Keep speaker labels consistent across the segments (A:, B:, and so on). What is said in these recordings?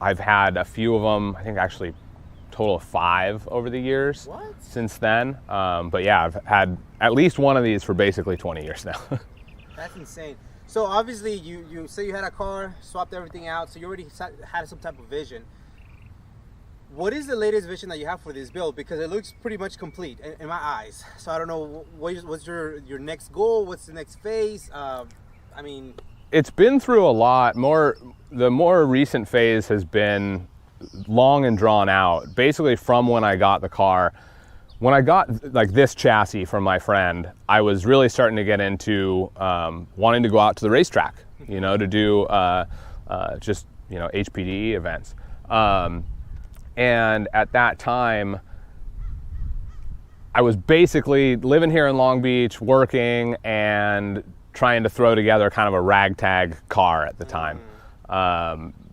A: I've had a few of them, I think actually total of 5 over the years since then. But yeah, I've had at least one of these for basically 20 years now.
B: That's insane. So obviously you say you had a car, swapped everything out, so you already had some type of vision. What is the latest vision that you have for this build? Because it looks pretty much complete in my eyes. So I don't know, what's your next goal? What's the next phase? I mean...
A: It's been through a lot. The more recent phase has been long and drawn out. Basically from when I got the car. When I got like this chassis from my friend, I was really starting to get into wanting to go out to the racetrack, you know, to do just, you know, HPDE events. And at that time, I was basically living here in Long Beach, working and trying to throw together kind of a ragtag car at the time.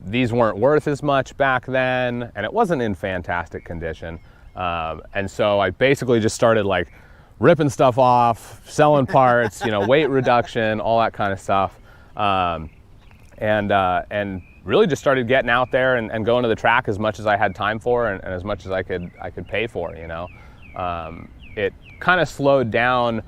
A: These weren't worth as much back then, and it wasn't in fantastic condition. And so I basically just started like ripping stuff off, selling parts, you know, weight reduction, all that kind of stuff. And really just started getting out there and going to the track as much as I had time for and as much as I could pay for, you know. It kind of slowed down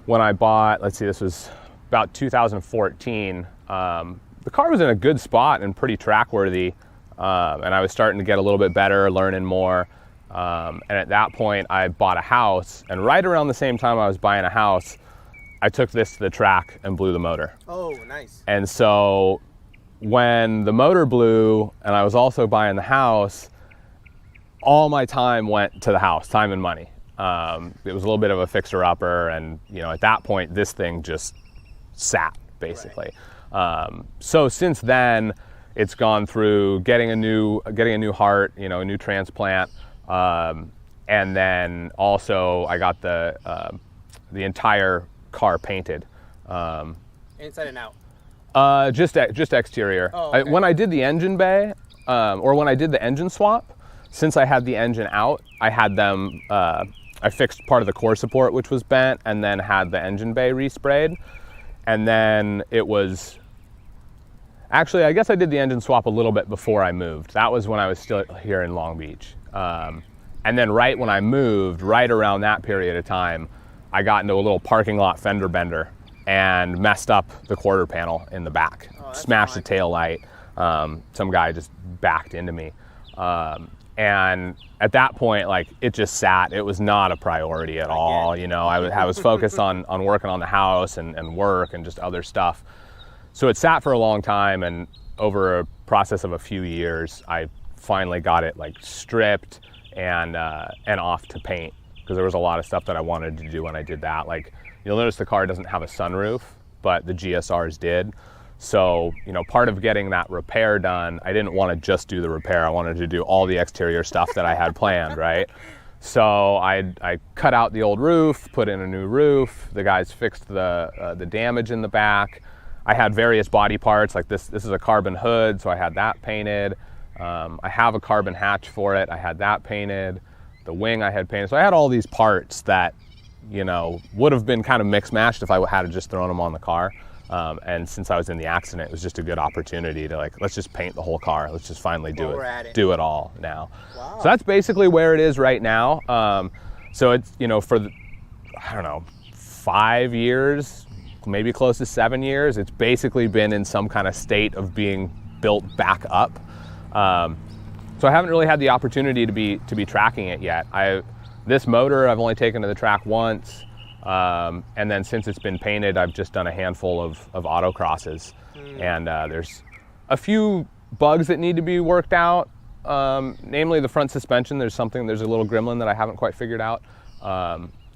A: when I bought, let's see, this was about 2014. The car was in a good spot and pretty track worthy. And I was starting to get a little bit better, learning more. And at that point I bought a house, and right around the same time I was buying a house, I took this to the track and blew the motor.
B: Oh, nice.
A: And so when the motor blew and I was also buying the house, all my time went to the house, time and money. It was a little bit of a fixer-upper, and you know, at that point this thing just sat basically. Right. So since then it's gone through getting a new heart, you know, a new transplant, and then also I got the entire car painted,
B: inside and out.
A: Just exterior.
B: Oh, okay.
A: When I did the engine bay, or when I did the engine swap, since I had the engine out, I had them, I fixed part of the core support which was bent, and then had the engine bay resprayed. And then it was, actually I guess I did the engine swap a little bit before I moved. That was when I was still here in Long Beach. And then right when I moved, right around that period of time, I got into a little parking lot fender bender and messed up the quarter panel in the back. Smashed the tail light. Some guy just backed into me. And at that point, like, it just sat. It was not a priority at all. You know, I was focused on working on the house and work and just other stuff. So it sat for a long time, and over a process of a few years, I finally got it like stripped and off to paint, because there was a lot of stuff that I wanted to do when I did that. Like, you'll notice the car doesn't have a sunroof, but the GSRs did. So, you know, part of getting that repair done, I didn't want to just do the repair. I wanted to do all the exterior stuff that I had planned, right? So I cut out the old roof, put in a new roof. The guys fixed the damage in the back. I had various body parts, like this is a carbon hood, so I had that painted. I have a carbon hatch for it. I had that painted. The wing I had painted. So I had all these parts that, you know, would have been kind of mixed matched if I had just thrown them on the car. And since I was in the accident, it was just a good opportunity to, like, let's just paint the whole car. Let's just finally do it all now. Wow. So that's basically where it is right now. So it's, you know, for I don't know, 5 years, maybe close to 7 years, it's basically been in some kind of state of being built back up. So I haven't really had the opportunity to be tracking it yet. This motor I've only taken to the track once. And then since it's been painted, I've just done a handful of autocrosses. And there's a few bugs that need to be worked out, namely the front suspension. There's a little gremlin that I haven't quite figured out.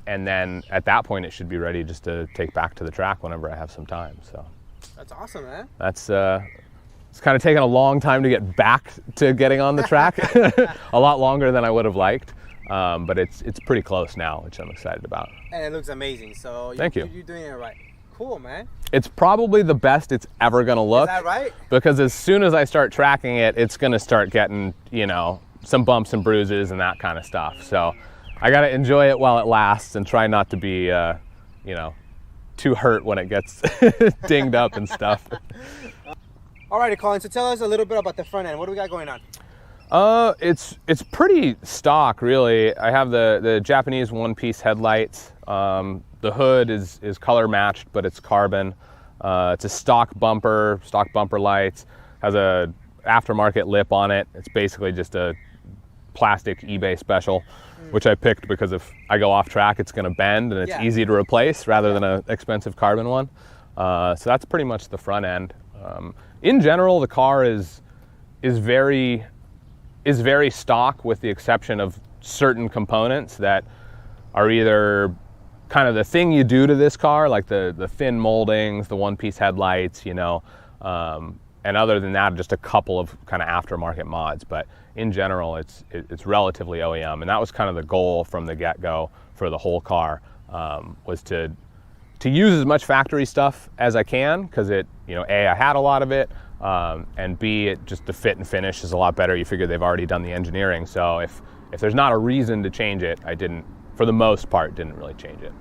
A: And then at that point, it should be ready just to take back to the track whenever I have some time. So
B: that's awesome, man.
A: That's it's kind of taken a long time to get back to getting on the track, a lot longer than I would have liked. But it's pretty close now, which I'm excited about.
B: And it looks amazing. So
A: thank you.
B: You're doing it right. Cool, man.
A: It's probably the best it's ever gonna look.
B: Is that right?
A: Because as soon as I start tracking it, it's gonna start getting, you know, some bumps and bruises and that kind of stuff. So I gotta enjoy it while it lasts and try not to be, you know, too hurt when it gets dinged up and stuff.
B: All right, Colin, so tell us a little bit about the front end. What do we got going on?
A: It's pretty stock, really. I have the Japanese one-piece headlights. The hood is color matched, but it's carbon. It's a stock bumper lights. Has a aftermarket lip on it. It's basically just a plastic eBay special, which I picked because if I go off track, it's going to bend and it's easy to replace rather than an expensive carbon one. So that's pretty much the front end. In general, the car is very stock, with the exception of certain components that are either kind of the thing you do to this car, like the thin moldings, the one-piece headlights, you know, and other than that, just a couple of kind of aftermarket mods. But in general, it's relatively OEM, and that was kind of the goal from the get-go for the whole car, was to use as much factory stuff as I can, because it, you know, A, I had a lot of it, and B, it just the fit and finish is a lot better. You figure they've already done the engineering, so if there's not a reason to change it, I didn't, for the most part, didn't really change it.